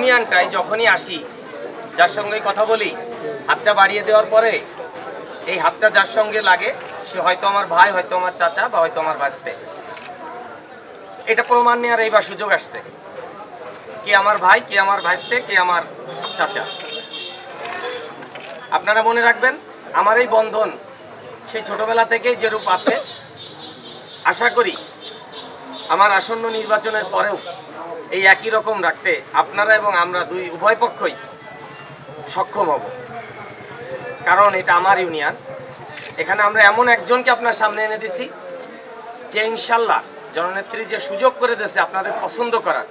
ইউনিয়নটায় যখনই আসি, যার সঙ্গে কথা বলি, হাতটা বাড়িয়ে দেওয়ার পরে এই হাতটা যার সঙ্গে লাগে সে হয়তো আমার ভাই, হয়তো আমার চাচা, বা হয়তো আমার ভাস্তে। এটা প্রমাণ নেওয়ার এইবার সুযোগ আসছে, কে আমার ভাই, কে আমার ভাস্তে, কে আমার চাচা। আপনারা মনে রাখবেন, আমার এই বন্ধন সেই ছোটবেলা থেকেই যেরূপ আছে, আশা করি আমার আসন্ন নির্বাচনের পরেও এই একই রকম রাখতে আপনারা এবং আমরা উভয় পক্ষই সক্ষম হব। কারণ এটা আমার ইউনিয়ন, এখানে আমরা এমন একজনকে আপনার সামনে এনে দিছি যে ইনশাল্লাহ জননেত্রী যে সুযোগ করে দিয়েছে আপনাদের পছন্দ করার।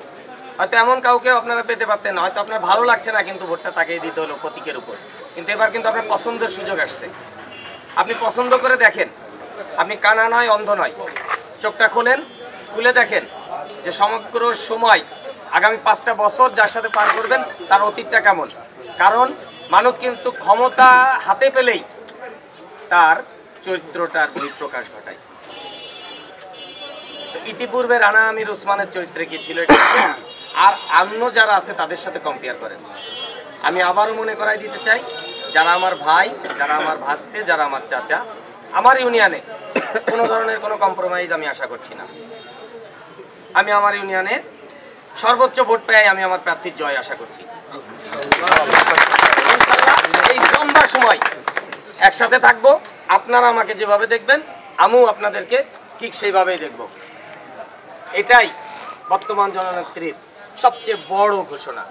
হয়তো এমন কাউকে আপনারা পেতে পারতেন না, হয়তো আপনার ভালো লাগছে না, কিন্তু ভোটটা তাকেই দিতে হলো প্রতীকের উপর। কিন্তু এবার কিন্তু আপনার পছন্দের সুযোগ আসছে, আপনি পছন্দ করে দেখেন। আপনি কানা নয়, অন্ধ নয়, চোখটা খোলেন, খুলে দেখেন যে সমগ্র সময় আগামী 5টা বছর যার সাথে পার করবেন তার অতীতটা কেমন। কারণ মানুষ কিন্তু ক্ষমতা হাতে পেলেই তার চরিত্রটার বহিঃপ্রকাশ ঘটায়। তো ইতিপূর্বে রানা আমির ওসমানের চরিত্রে কি ছিল এটা আর অন্য যারা আছে তাদের সাথে কম্পেয়ার করেন। আমি আবারও মনে করাই দিতে চাই, যারা আমার ভাই, যারা আমার ভাস্তে, যারা আমার চাচা, আমার ইউনিয়নে কোনো ধরনের কোনো কম্প্রোমাইজ আমি আশা করছি না। আমি আমার ইউনিয়নের সর্বোচ্চ ভোট পেয়ে আমি আমার প্রার্থীর জয় আশা করছি। এই লম্বা সময় একসাথে থাকবো, আপনারা আমাকে যেভাবে দেখবেন আমিও আপনাদেরকে ঠিক সেইভাবেই দেখব। এটাই বর্তমান জননেত্রীর সবচেয়ে বড় ঘোষণা।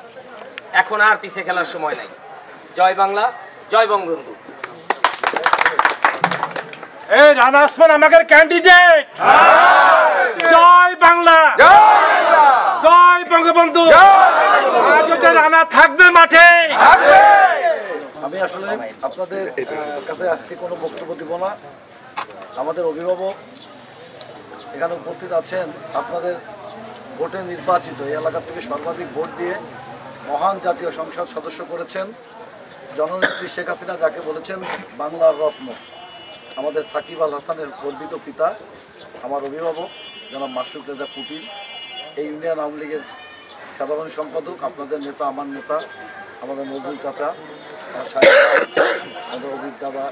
এখন আর পিছে খেলার সময় নাই। জয় বাংলা, জয় বঙ্গবন্ধু। এই রানা ওসমান আমাদের ক্যান্ডিডেট। জয় বাংলা, জয় বঙ্গবন্ধু। রানা থাকবে মাঠে। আমি আসলে আপনাদের কাছে আজকে কোনো বক্তব্য দিব না। আমাদের অভিভাবক এখানে উপস্থিত আছেন, আপনাদের ভোটে নির্বাচিত, এই এলাকা থেকে সর্বাধিক ভোট দিয়ে মহান জাতীয় সংসদ সদস্য করেছেন জননেত্রী শেখ হাসিনা, যাকে বলেছেন বাংলার রত্ন। আমাদের সাকিব আল হাসানের গর্বিত পিতা, আমার অভিভাবক জনাব মাসুক রেজা কুটির, এই ইউনিয়ন আওয়ামী লীগের সাধারণ সম্পাদক, আপনাদের নেতা, আমার নেতা, আমাদের নজরুল চাচা, আমার সাহেব, আমাদের অভিক দাদা,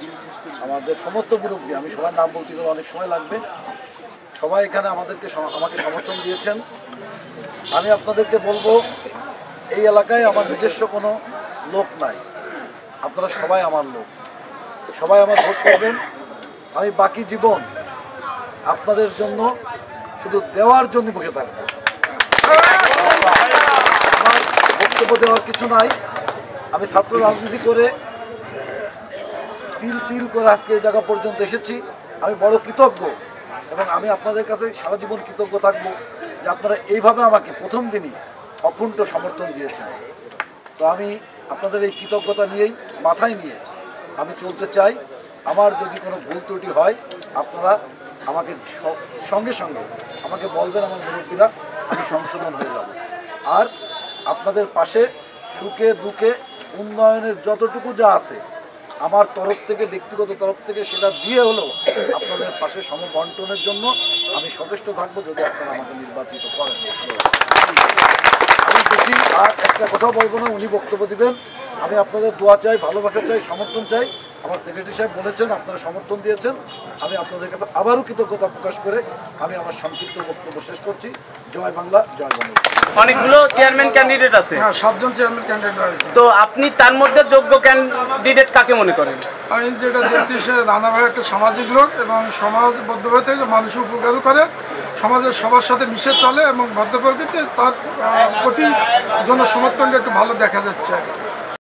আমাদের সমস্ত মুরব্বী, আমি সবার নাম বলতে গেলে অনেক সময় লাগবে, সবাই এখানে আমাকে সমর্থন দিয়েছেন। আমি আপনাদেরকে বলবো, এই এলাকায় আমার নিজস্ব কোনো লোক নাই, আপনারা সবাই আমার লোক, সবাই আমার ভোট করবেন। আমি বাকি জীবন আপনাদের জন্য শুধু দেওয়ার জন্য বসে থাকবো। আমার বক্তব্য দেওয়ার কিছু নাই। আমি ছাত্র রাজনীতি করে তিল তিল করে আজকে এই জায়গা পর্যন্ত এসেছি। আমি বড় কৃতজ্ঞ এবং আমি আপনাদের কাছে সারা জীবন কৃতজ্ঞ থাকবো যে আপনারা এইভাবে আমাকে প্রথম দিনই অকুণ্ঠ সমর্থন দিয়েছেন। তো আমি আপনাদের এই কৃতজ্ঞতা নিয়েই মাথায় নিয়ে আমি চলতে চাই। আমার যদি কোনো ভুল ত্রুটি হয় আপনারা আমাকে সঙ্গে সঙ্গে আমাকে বলবেন, আমার মুরব্বীরা, আমি সংশোধন হয়ে যাব। আর আপনাদের পাশে সুখে দুঃখে উন্নয়নের যতটুকু যা আছে আমার তরফ থেকে, ব্যক্তিগত তরফ থেকে, সেটা দিয়ে হলেও আপনাদের পাশে সমবন্টনের জন্য আমি সচেষ্ট থাকবো, যদি আপনারা আমাকে নির্বাচিত করেন। আমি বেশি আর একটা কথা বলবো না, উনি বক্তব্য দিবেন। আমি আপনাদের দোয়া চাই, ভালোবাসা চাই, সমর্থন চাই। আমার সেক্রেটারি সাহেব বলেছেন, আপনারা সমর্থন দিয়েছেন। আমি আপনাদের কাছে আবারও কৃতজ্ঞতা প্রকাশ করে আমি আমার সংক্ষিপ্ত বক্তব্য শেষ করছি। জয় বাংলা, জয় বাংলা। অনেকগুলো চেয়ারম্যান ক্যান্ডিডেট আছে। হ্যাঁ, 7 জন চেয়ারম্যান ক্যান্ডিডেট আছে। তো আপনি তার মধ্যে যোগ্য ক্যান্ডিডেট কাকে মনে করেন? আমি যেটা দেখছি, সে রানা ভাই একটা সামাজিক লোক এবং সমাজবদ্ধভাবে থেকে মানুষ উপকারও করে, সমাজের সবার সাথে মিশে চলে এবং ভদ্র প্রকৃতি, তার প্রতি জনসমর্থনটা একটু ভালো দেখা যাচ্ছে।